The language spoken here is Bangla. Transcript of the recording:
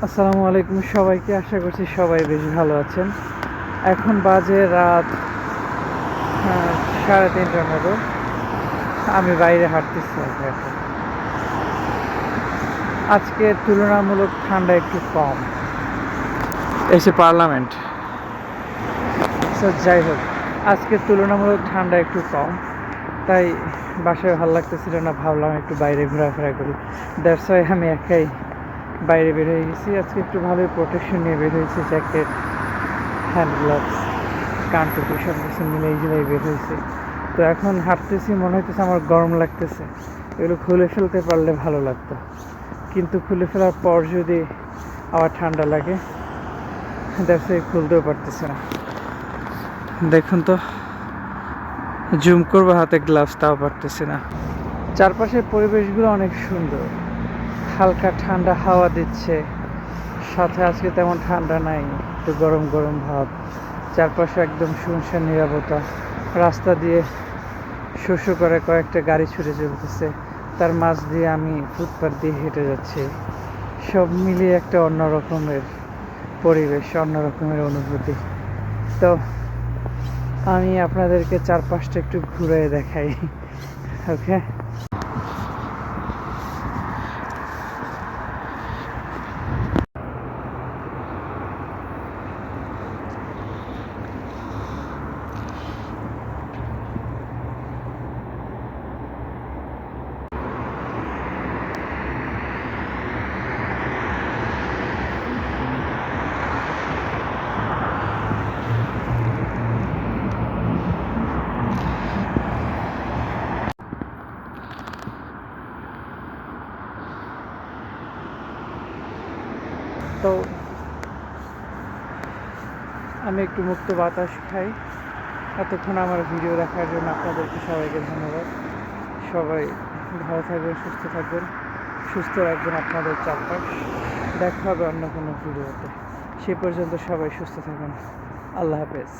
আসসালামু আলাইকুম সবাইকে, আশা করছি সবাই বেশ ভালো আছেন। এখন বাজে রাত 3:30টার মতো। আমি বাইরে হাঁটতেছি এখন। আজকে তুলনামূলক ঠান্ডা একটু কম। এসে পার্লামেন্ট, যাই হোক, আজকে তুলনামূলক ঠান্ডা একটু কম, তাই বাসায় ভালো লাগতেছিল না, ভাবলাম একটু বাইরে ঘোরাফেরা করি। দ্যাটস ওয়াই আমি একাই বাইরে বের হয়ে গেছি। আজকে একটু ভালোই প্রোটেকশন নিয়ে বের হয়েছি, জ্যাকেট, হ্যান্ড গ্লাভস, কানটুপি সব কিছু মিলে এই বের হয়েছে। তো এখন হাঁটতেছি, মনে হইতেছে আমার গরম লাগতেছে। এগুলো খুলে ফেলতে পারলে ভালো লাগতো, কিন্তু খুলে ফেলার পর যদি আবার ঠান্ডা লাগে, দ্যাটস ওয়াই খুলতেও পারতেছে না। দেখুন তো, জুম করবো হাতে গ্লাভস, তাও পারতেছি না। চারপাশের পরিবেশগুলো অনেক সুন্দর, হালকা ঠান্ডা হাওয়া দিচ্ছে, সাথে আজকে তেমন ঠান্ডা নাই, একটু গরম গরম ভাব। চারপাশে একদম শুনশান নীরবতা। রাস্তা দিয়ে শস্য করে কয়েকটা গাড়ি ছুটে চলতেছে, তার মাঝ দিয়ে আমি ফুটপাথ দিয়ে হেঁটে যাচ্ছি। সব মিলিয়ে একটা অন্য রকমের পরিবেশ, অন্য রকমের অনুভূতি। তো আমি আপনাদেরকে চারপাশটা একটু ঘুরে দেখাই। ওকে, তো আমি একটু মুক্ত বাতাস খাই। এতক্ষণ আমার ভিডিও দেখার জন্য আপনাদেরকে সবাইকে ধন্যবাদ। সবাই ভালো থাকবেন, সুস্থ থাকবেন, সুস্থ রাখবেন আপনাদের চারপাশ। দেখা হবে অন্য কোনো ভিডিওতে। সে পর্যন্ত সবাই সুস্থ থাকুন। আল্লাহ হাফেজ।